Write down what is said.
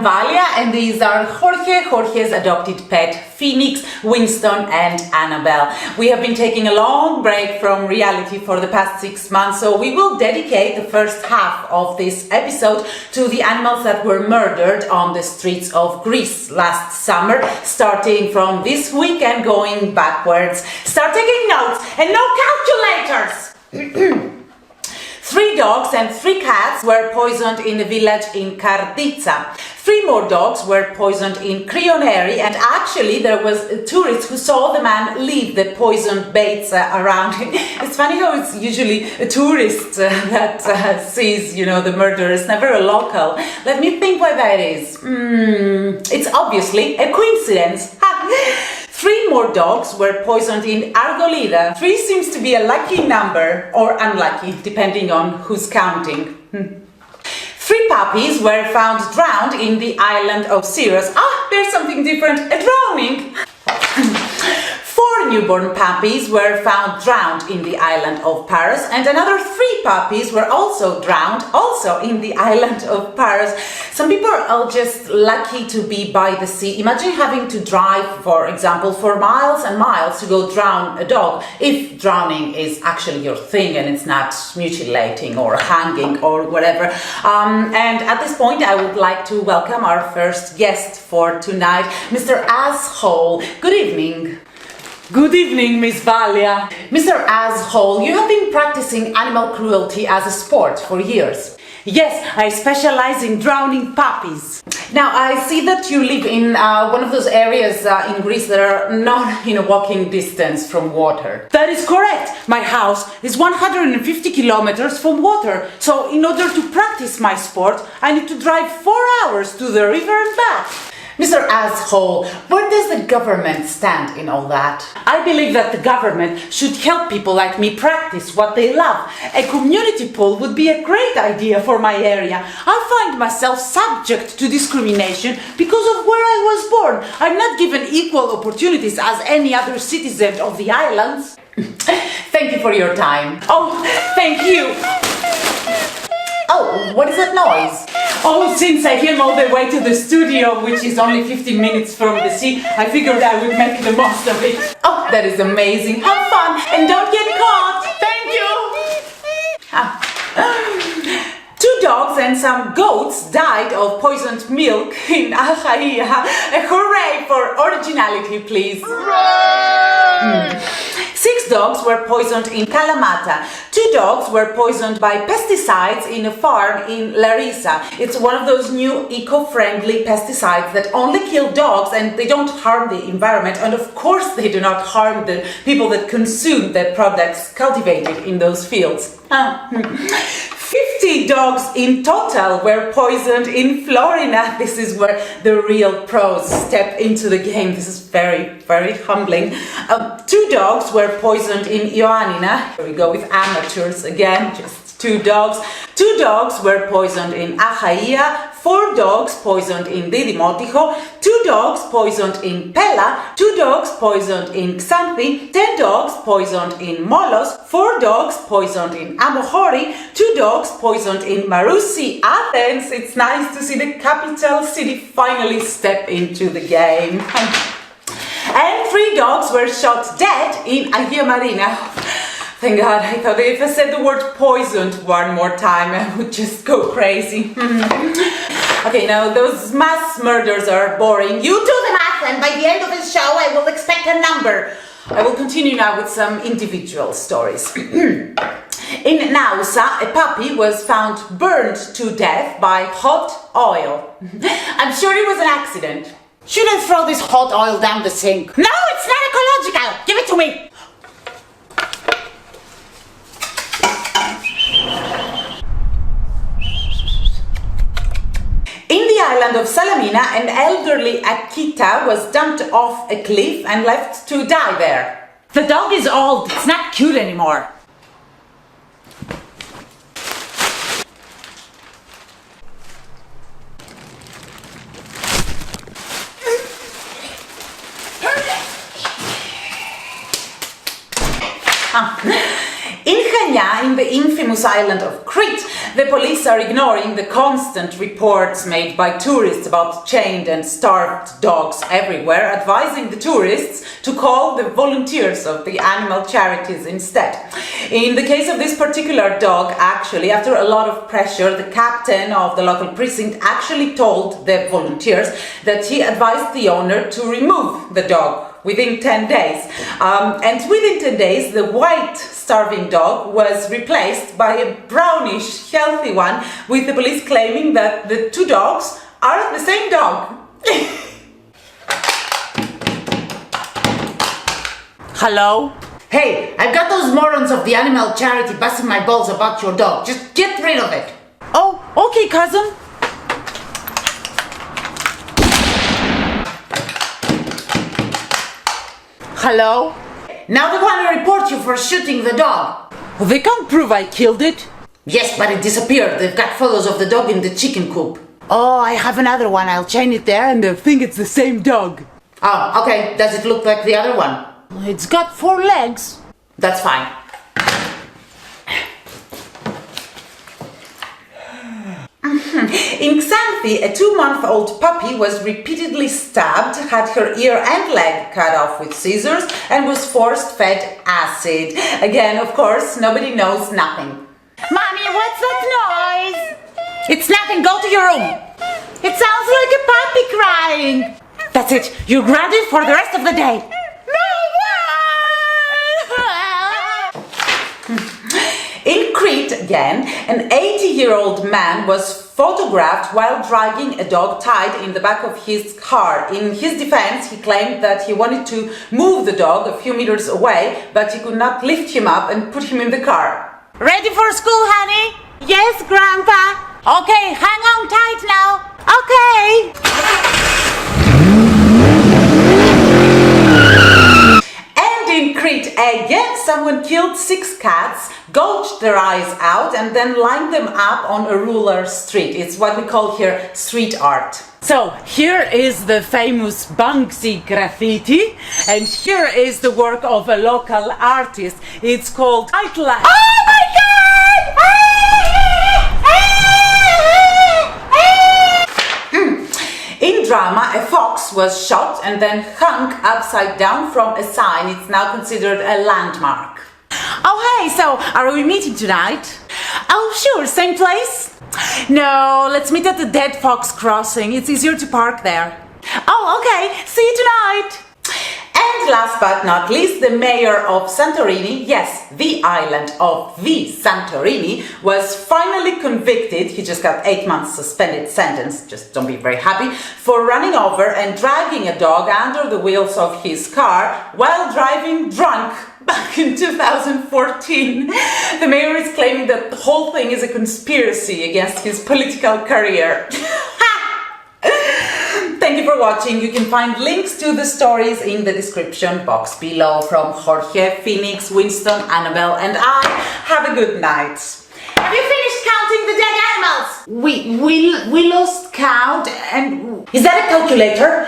Valia, and these are Jorge's adopted pet, Phoenix, Winston and Annabelle. We have been taking a long break from reality for the past 6 months, so we will dedicate the first half of this episode to the animals that were murdered on the streets of Greece last summer, starting from this week and going backwards. Start taking notes and no calculators! 3 dogs and 3 cats were poisoned in a village in Karditsa. 3 more dogs were poisoned in Krioneri, and actually there was a tourist who saw the man leave the poisoned baits around him. It's funny how it's usually a tourist that sees, the murder. It's never a local. Let me think why that is. It's obviously a coincidence. 3 more dogs were poisoned in Argolida. 3 seems to be a lucky number, or unlucky, depending on who's counting. 3 puppies were found drowned in the island of Syros. There's something different, a drowning! 4 newborn puppies were found drowned in the island of Paros, and another 3 puppies were also drowned, also in the island of Paros. Some people are just lucky to be by the sea. Imagine having to drive, for example, for miles and miles to go drown a dog, if drowning is actually your thing and it's not mutilating or hanging or whatever. And at this point, I would like to welcome our first guest for tonight, Mr. Asshole. Good evening. Good evening, Miss Valia. Mr. Asshole, you have been practicing animal cruelty as a sport for years. Yes, I specialize in drowning puppies. Now, I see that you live in one of those areas in Greece that are not in a walking distance from water. That is correct. My house is 150 kilometers from water. So, in order to practice my sport, I need to drive 4 hours to the river and back. Mr. Asshole, where does the government stand in all that? I believe that the government should help people like me practice what they love. A community pool would be a great idea for my area. I find myself subject to discrimination because of where I was born. I'm not given equal opportunities as any other citizen of the islands. Thank you for your time. Oh, thank you. Oh, what is that noise? Oh, since I came all the way to the studio, which is only 15 minutes from the sea, I figured I would make the most of it. Oh, that is amazing. Have fun and don't get caught. Thank you. 2 dogs and some goats died of poisoned milk in Achaia. Hooray for originality, please. 6 dogs were poisoned in Kalamata. 2 dogs were poisoned by pesticides in a farm in Larissa. It's one of those new eco-friendly pesticides that only kill dogs and they don't harm the environment. And of course they do not harm the people that consume the products cultivated in those fields. 50 dogs in total were poisoned in Florida. This is where the real pros step into the game. This is very, very humbling. 2 dogs were poisoned in Ioannina. Here we go with amateurs again, just 2 dogs. 2 dogs were poisoned in Achaia, 4 dogs poisoned in Didymotiko, 2 dogs poisoned in Pella, 2 dogs poisoned in Xanthi, 10 dogs poisoned in Molos, 4 dogs poisoned in Amohori, 2 dogs poisoned in Marousi, Athens. It's nice to see the capital city finally step into the game. And 3 dogs were shot dead in Agia Marina. Thank God, I thought if I said the word poisoned one more time, I would just go crazy. Okay, now those mass murders are boring. You do the math, and by the end of the show, I will expect a number. I will continue now with some individual stories. In Nausa, a puppy was found burned to death by hot oil. I'm sure it was an accident. Shouldn't throw this hot oil down the sink. No, it's not ecological. Give it to me. In the island of Salamina, an elderly Akita was dumped off a cliff and left to die there. The dog is old. It's not cute anymore. famous island of Crete, the police are ignoring the constant reports made by tourists about chained and starved dogs everywhere, advising the tourists to call the volunteers of the animal charities instead. In the case of this particular dog, actually, after a lot of pressure, the captain of the local precinct actually told the volunteers that he advised the owner to remove the dog within 10 days. And within 10 days, the white starving dog was replaced by a brownish, healthy one, with the police claiming that the two dogs are the same dog. Hello? Hey, I've got those morons of the animal charity busting my balls about your dog. Just get rid of it. Oh, okay, cousin. Hello? Now they want to report you for shooting the dog. Well, they can't prove I killed it. Yes, but it disappeared. They've got photos of the dog in the chicken coop. Oh, I have another one. I'll chain it there and they'll think it's the same dog. Oh, okay. Does it look like the other one? It's got 4 legs. That's fine. In Xanthi, a 2-month-old puppy was repeatedly stabbed, had her ear and leg cut off with scissors, and was force-fed acid. Again, of course, nobody knows nothing. Mommy, what's that noise? It's nothing. Go to your room. It sounds like a puppy crying. That's it. You're grounded for the rest of the day. In Crete, again, an 80-year-old man was photographed while dragging a dog tied in the back of his car. In his defense, he claimed that he wanted to move the dog a few meters away, but he could not lift him up and put him in the car. Ready for school, honey? Yes, Grandpa. Okay, hang on tight now. Okay. In Crete again, someone killed 6 cats, gouged their eyes out, and then lined them up on a rural street. It's what we call here street art. So, here is the famous Banksy graffiti, and here is the work of a local artist. It's called Outline. Oh my God! In drama, a fox was shot and then hung upside down from a sign. It's now considered a landmark. Oh, hey, so are we meeting tonight? Oh, sure, same place? No, let's meet at the Dead Fox Crossing. It's easier to park there. Oh, okay, see you tonight. And last but not least, the mayor of Santorini, yes, the island of the Santorini, was finally convicted. He just got 8 months suspended sentence, just don't be very happy, for running over and dragging a dog under the wheels of his car while driving drunk back in 2014. The mayor is claiming that the whole thing is a conspiracy against his political career. Thank you for watching. You can find links to the stories in the description box below from Jorge, Phoenix, Winston, Annabelle, and I. Have a good night. Have you finished counting the dead animals? We lost count and... Is that a calculator?